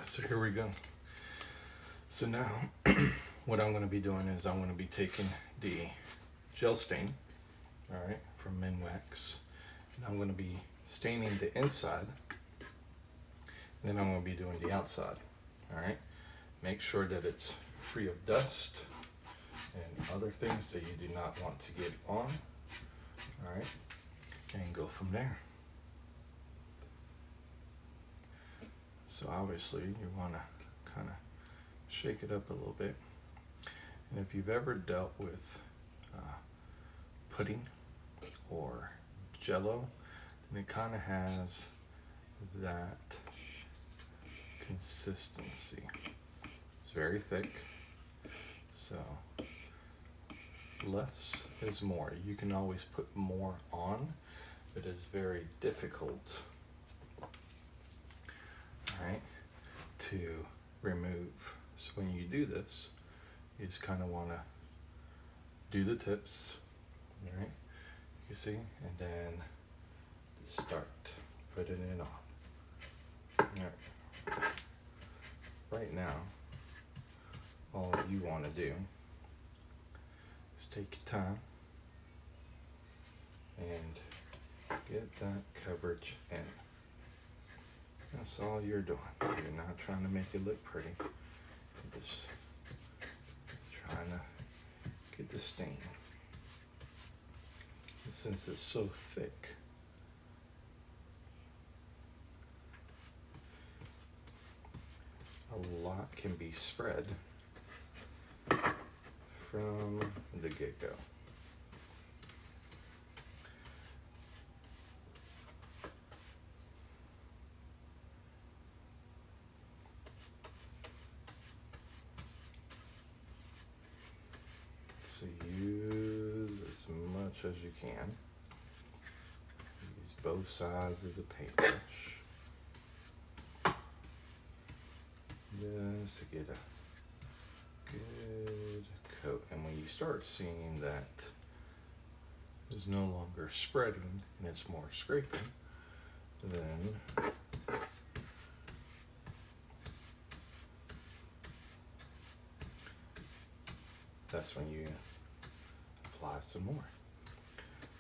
So here we go. So now what I'm going to be doing is I'm going to be taking the gel stain, all right, from Minwax, and I'm going to be staining the inside, and then I'm going to be doing the outside. All right, make sure that it's free of dust and other things that you do not want to get on. All right, and go from there. So obviously you want to kind of shake it up a little bit. And if you've ever dealt with pudding or jello, then it kind of has that consistency. It's very thick, so less is more. You can always put more on, but it's very difficult, right, to remove. So when you do this, you just kind of want to do the tips, all right, you see, and then start putting it on. All right. Right now, all you want to do is take your time and get that coverage in. That's all you're doing. You're not trying to make it look pretty. You're just trying to get the stain. And since it's so thick, a lot can be spread from the get-go. So use as much as you can. Use both sides of the paintbrush just to get a good coat. And when you start seeing that it's no longer spreading and it's more scraping, then that's when you apply some more.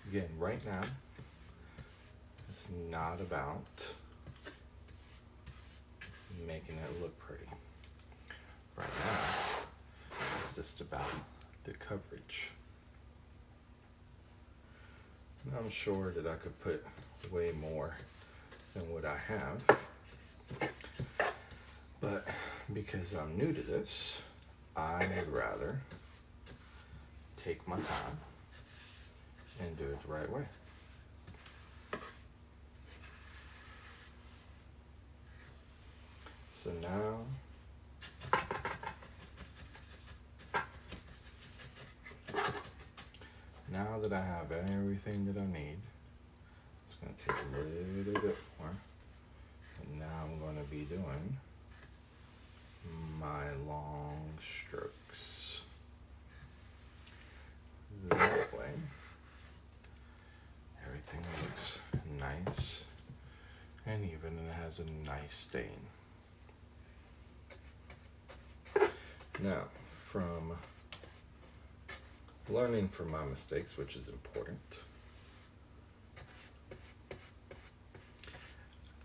Again, right now, it's not about making it look pretty. Right now, it's just about the coverage. And I'm sure that I could put way more than what I have, but because I'm new to this, I would rather take my time and do it the right way. So now that I have everything that I need, it's going to take a little bit more. And now I'm going to be doing my long strokes. That way, everything looks nice and even, and it has a nice stain. Now, from learning from my mistakes, which is important,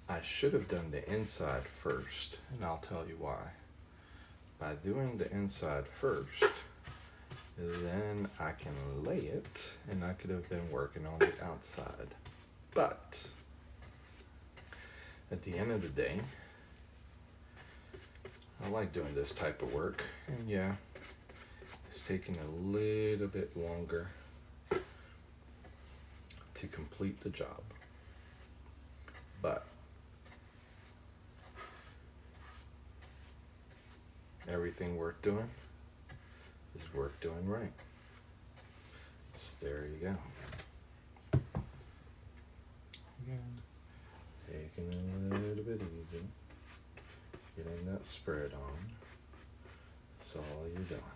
I should have done the inside first, and I'll tell you why. By doing the inside first, then I can lay it, and I could have been working on the outside. But at the end of the day, I like doing this type of work, and yeah, it's taking a little bit longer to complete the job, but everything worth doing is worth doing right. So there you go. Again, taking it a little bit easy, getting that spread on. That's all you're doing.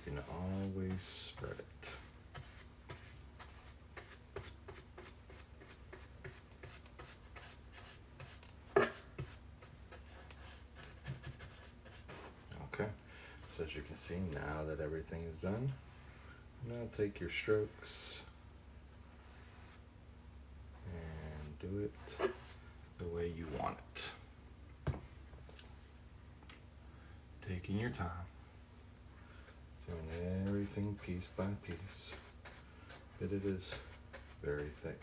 you can always spread it. Okay, so as you can see, now that everything is done, now take your strokes and do it the way you want it. Taking your time, doing everything piece by piece, but it is very thick.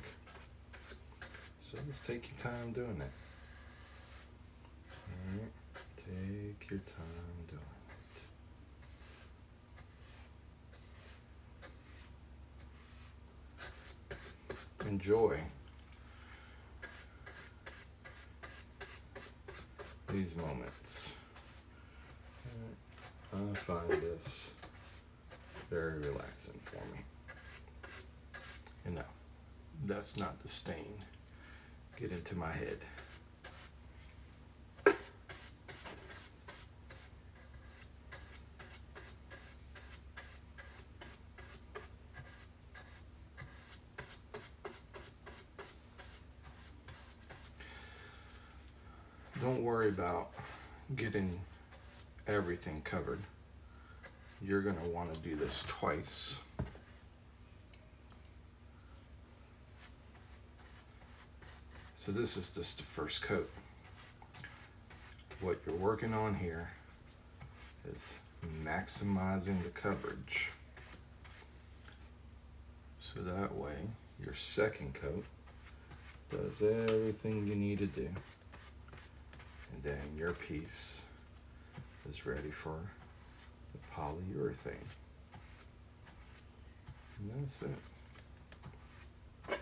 So just take your time doing it. All right, take your time doing it. Enjoy these moments. I find this very relaxing for me. And no, that's not the stain. Get into my head. Don't worry about getting everything covered. You're going to want to do this twice. So this is just the first coat. What you're working on here is maximizing the coverage. So that way your second coat does everything you need to do. And then your piece is ready for the polyurethane. And that's it.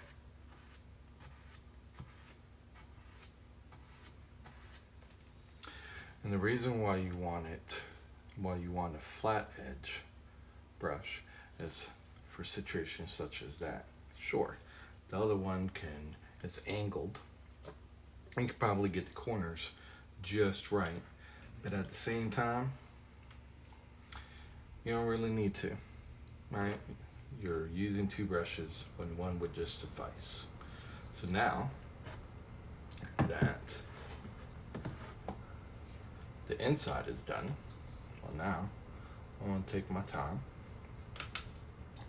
And the reason why you want a flat edge brush is for situations such as that. Sure, the other one is angled. You can probably get the corners just right, but at the same time, you don't really need to, right? You're using two brushes when one would just suffice. So now that the inside is done, well, now I'm going to take my time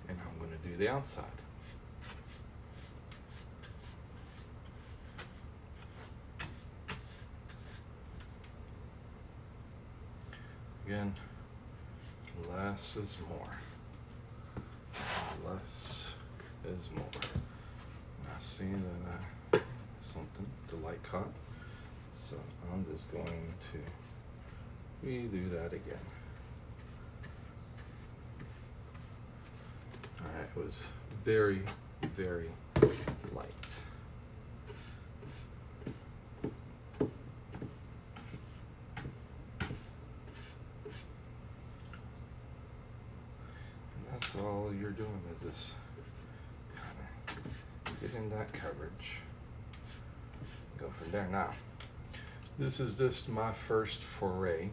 and I'm going to do the outside. Again, less is more. Less is more. I see that the light caught, so I'm just going to redo that again. All right, it was very, very light. All you're doing is this kind of getting that coverage. Go from there. Now, this is just my first foray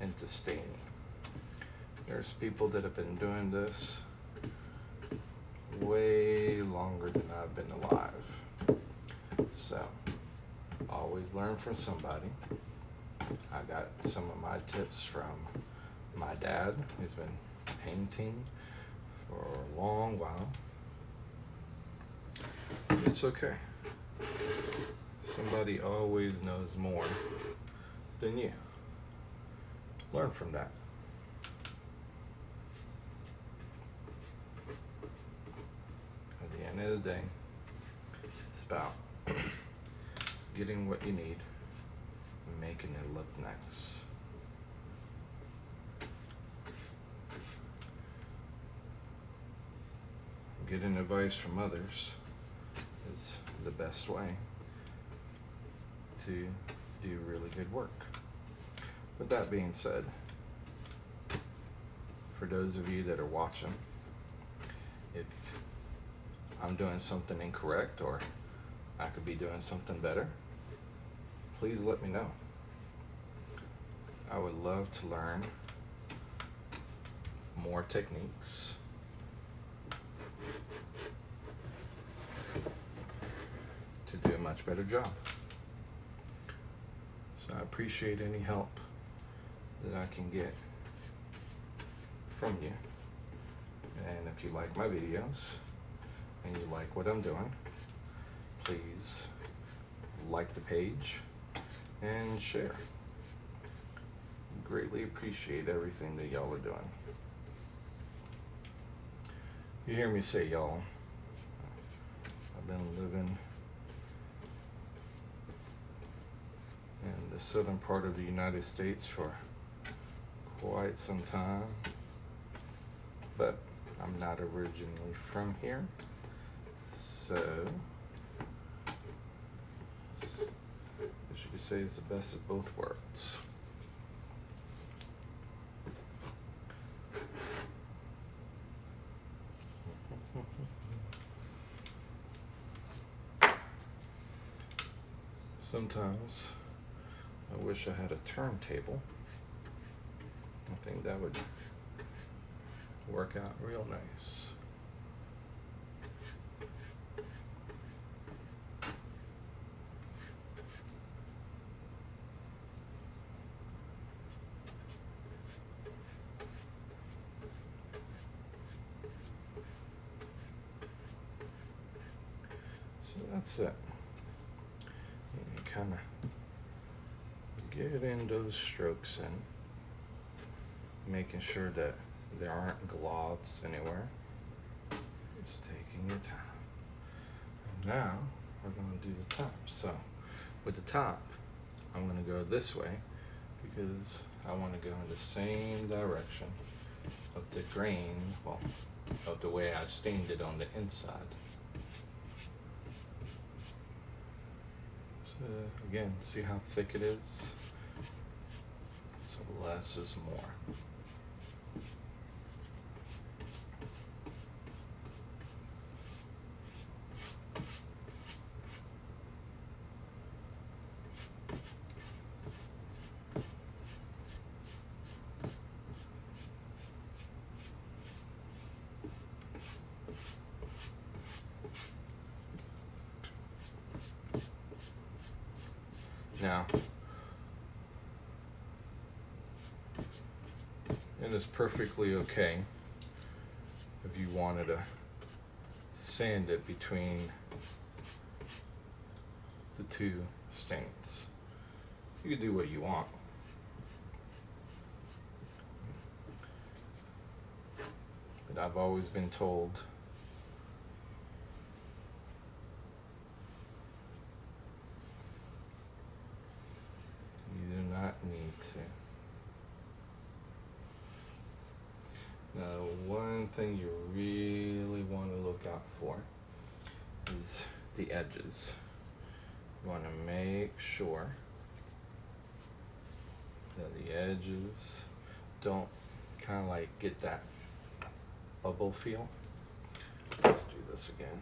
into staining. There's people that have been doing this way longer than I've been alive. So, always learn from somebody. I got some of my tips from my dad, who's been painting for a long while. It's okay. Somebody always knows more than you. Learn from that. At the end of the day, it's about getting what you need and making it look nice. Getting advice from others is the best way to do really good work. With that being said, for those of you that are watching, if I'm doing something incorrect or I could be doing something better, please let me know. I would love to learn more techniques. To do a much better job. So I appreciate any help that I can get from you. And if you like my videos and you like what I'm doing, please like the page and share. Greatly appreciate everything that y'all are doing. You hear me say y'all. I've been living in the southern part of the United States for quite some time, but I'm not originally from here, so as you could say, it's the best of both worlds. Sometimes I wish I had a turntable. I think that would work out real nice. So that's it. You kind of get in those strokes in, making sure that there aren't globs anywhere. Just taking your time. And now we're going to do the top. So with the top, I'm going to go this way because I want to go in the same direction of the grain, well, of the way I stained it on the inside. So again, see how thick it is? So less is more. Now, it is perfectly okay if you wanted to sand it between the two stains. You can do what you want. But I've always been told you do not need to. Now, one thing you really want to look out for is the edges. You want to make sure that the edges don't kind of like get that bubble feel. Let's do this again.